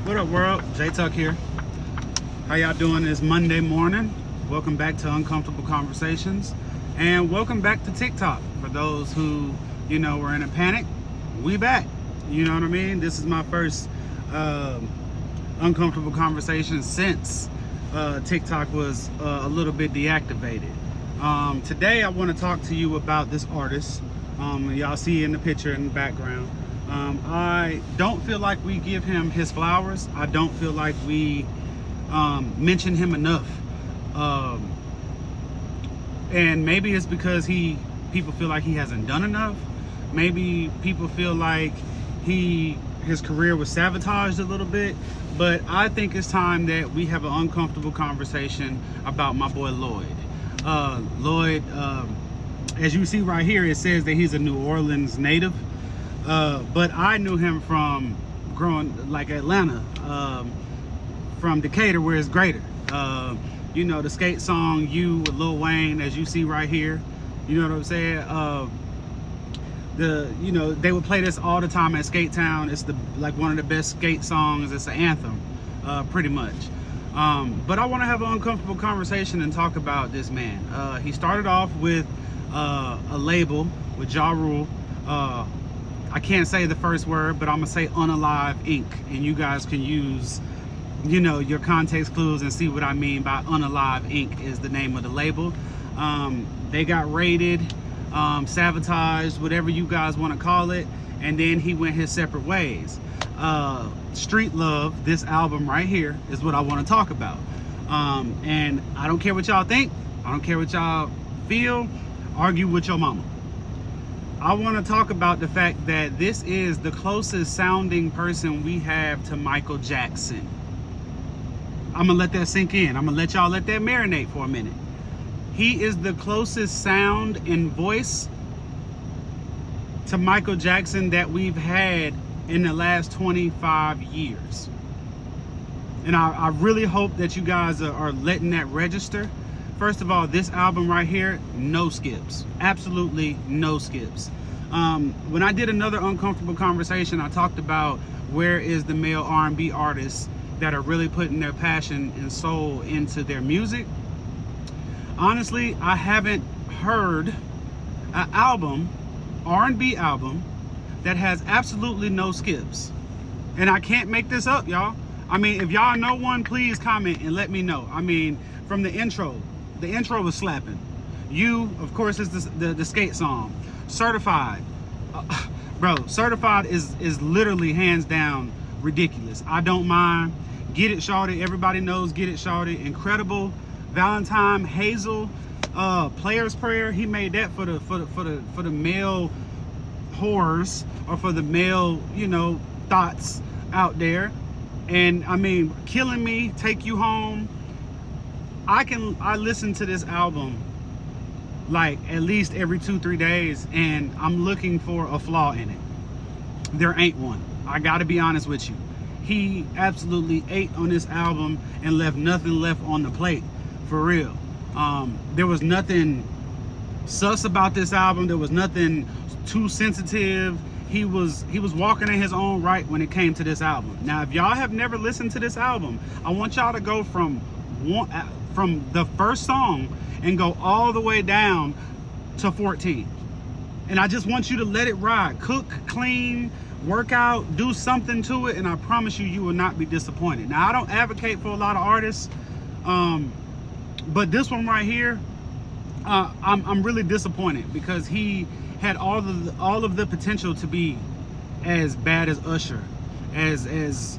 What up, world? J Tuck here. How y'all doing this Monday morning? Welcome back to Uncomfortable Conversations, and welcome back to TikTok. For those who, were in a panic, we back. You know what I mean? This is my first uncomfortable conversation since TikTok was a little bit deactivated. Today, I want to talk to you about this artist. Y'all see in the picture in the background. I don't feel like we give him his flowers. I don't feel like we mention him enough. And maybe it's because people feel like he hasn't done enough. Maybe people feel like his career was sabotaged a little bit. But I think it's time that we have an uncomfortable conversation about my boy Lloyd. Lloyd, as you see right here, it says that he's a New Orleans native. But I knew him from growing like Atlanta, from Decatur, where it's greater. The skate song "You" with Lil Wayne, as you see right here. You know what I'm saying? They would play this all the time at Skate Town. It's one of the best skate songs. It's an anthem, pretty much. But I want to have an uncomfortable conversation and talk about this man. He started off with a label with Ja Rule. I can't say the first word, but I'm gonna say Unalive Inc. And you guys can use, your context clues and see what I mean by Unalive Inc. is the name of the label. They got raided, sabotaged, whatever you guys want to call it, and then he went his separate ways. Street Love, this album right here, is what I want to talk about. And I don't care what y'all think. I don't care what y'all feel. Argue with your mama. I want to talk about the fact that this is the closest sounding person we have to Michael Jackson. I'm going to let that sink in. I'm going to let y'all let that marinate for a minute. He is the closest sound and voice to Michael Jackson that we've had in the last 25 years. And I really hope that you guys are letting that register. First of all, this album right here, no skips. Absolutely no skips. When I did another uncomfortable conversation, I talked about where is the male R&B artists that are really putting their passion and soul into their music. Honestly, I haven't heard an album, R&B album, that has absolutely no skips. And I can't make this up, y'all. I mean, if y'all know one, please comment and let me know. I mean, from the intro was slapping. You, of course, is the skate song. Certified. Bro, Certified is literally hands down ridiculous. I don't mind. Get It Shawty. Everybody knows Get It Shawty. Incredible. Valentine, Hazel, Player's Prayer. He made that for the male whores, or for the male, thoughts out there. And I mean, Killing Me, Take You Home. I listen to this album like at least every 2-3 days, and I'm looking for a flaw in it. There ain't one. I gotta be honest with you. He absolutely ate on this album and left nothing left on the plate, for real. There was nothing sus about this album. There was nothing too sensitive. He was walking in his own right when it came to this album. Now, if y'all have never listened to this album, I want y'all to go from the first song and go all the way down to 14. And I just want you to let it ride. Cook, clean, work out, do something to it, and I promise you will not be disappointed. Now, I don't advocate for a lot of artists, but this one right here, I'm really disappointed, because he had all of the potential to be as bad as Usher, as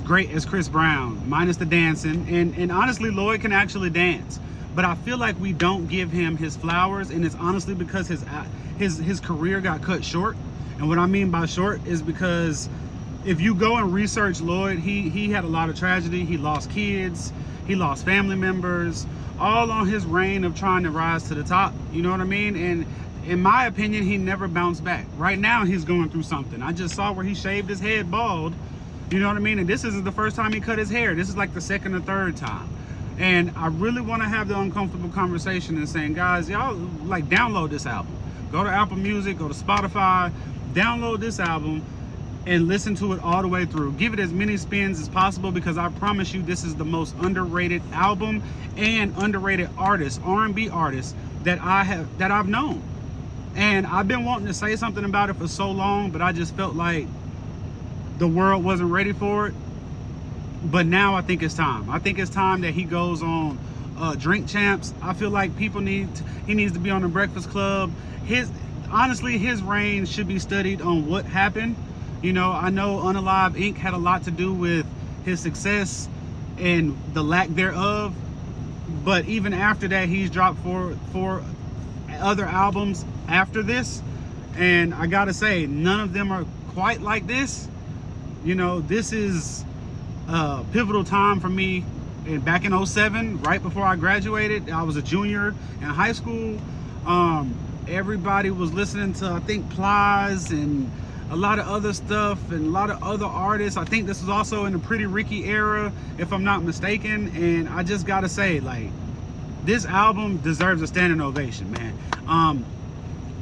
great as Chris Brown, minus the dancing. And honestly, Lloyd can actually dance. But I feel like we don't give him his flowers, and it's honestly because his career got cut short. And what I mean by short is because if you go and research Lloyd, he had a lot of tragedy. He lost kids, he lost family members, all on his reign of trying to rise to the top. You know what I mean? And in my opinion, he never bounced back. Right now, he's going through something. I just saw where he shaved his head bald. You know what I mean? And this isn't the first time he cut his hair. This is like the second or third time. And I really want to have the uncomfortable conversation and saying, guys, y'all download this album. Go to Apple Music, go to Spotify, download this album, and listen to it all the way through. Give it as many spins as possible, because I promise you this is the most underrated album and underrated artist, R&B artist, that I've known. And I've been wanting to say something about it for so long, but I just felt like the world wasn't ready for it. But now I think it's time. I think it's time that he goes on Drink Champs. I feel like he needs to be on the Breakfast Club. Honestly, his reign should be studied on what happened. You know, I know Unalive Inc. had a lot to do with his success and the lack thereof. But even after that, he's dropped four other albums after this. And I gotta say, none of them are quite like this. You know, this is a pivotal time for me. And back in 07, right before I graduated, I was a junior in high school. Everybody was listening to, I think, Plies and a lot of other stuff and a lot of other artists. I think this was also in the Pretty Ricky era, if I'm not mistaken. And I just gotta say, like, this album deserves a standing ovation, man.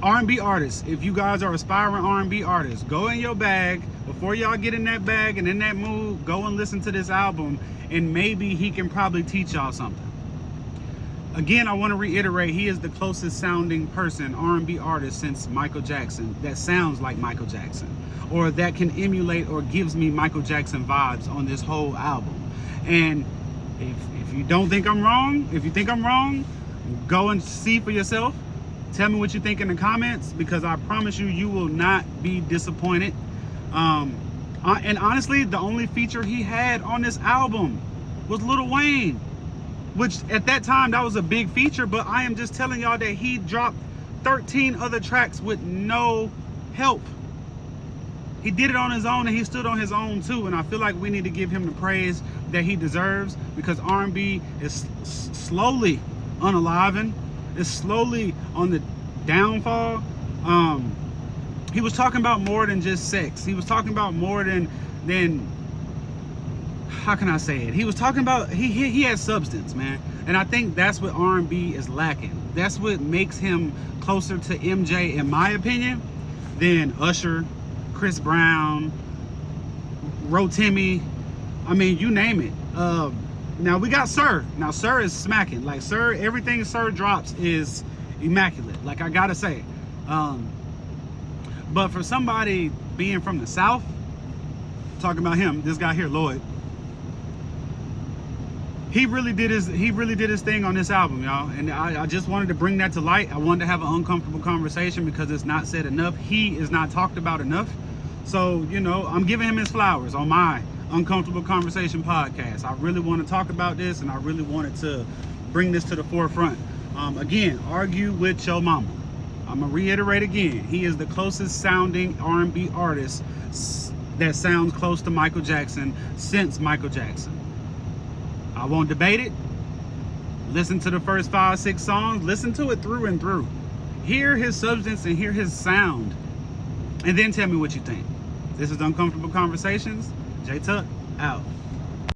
R&B artists, if you guys are aspiring R&B artists, go in your bag. Before y'all get in that bag and in that mood, go and listen to this album, and maybe he can probably teach y'all something. Again, I want to reiterate, he is the closest sounding person, R&B artist, since Michael Jackson, that sounds like Michael Jackson, or that can emulate or gives me Michael Jackson vibes on this whole album. And if you don't think I'm wrong, if you think I'm wrong, go and see for yourself. Tell me what you think in the comments, because I promise you will not be disappointed. And honestly, the only feature he had on this album was Lil Wayne, which at that time, that was a big feature. But I am just telling y'all that he dropped 13 other tracks with no help. He did it on his own, and he stood on his own too. And I feel like we need to give him the praise that he deserves, because R&B is slowly unaliving. It's slowly on the downfall. He was talking about more than just sex. He was talking about more than how can I say it? He was talking about, he had substance, man. And I think that's what R&B is lacking. That's what makes him closer to MJ, in my opinion, than Usher, Chris Brown, Rotimi. I mean, you name it. Now we got Sir. Now Sir is smacking. Like Sir, everything Sir drops is immaculate. Like, I gotta say. But for somebody being from the South, talking about him, this guy here, Lloyd, he really did his thing on this album, y'all. And I just wanted to bring that to light. I wanted to have an uncomfortable conversation, because it's not said enough. He is not talked about enough. So, you know, I'm giving him his flowers on my Uncomfortable Conversation podcast. I really want to talk about this, and I really wanted to bring this to the forefront. Again, argue with your mama. I'm gonna reiterate again, he is the closest sounding R&B artist that sounds close to Michael Jackson since Michael Jackson. I won't debate it. Listen to the first 5-6 songs, listen to it through and through. Hear his substance and hear his sound, and then tell me what you think. This is Uncomfortable Conversations. J Tuck out.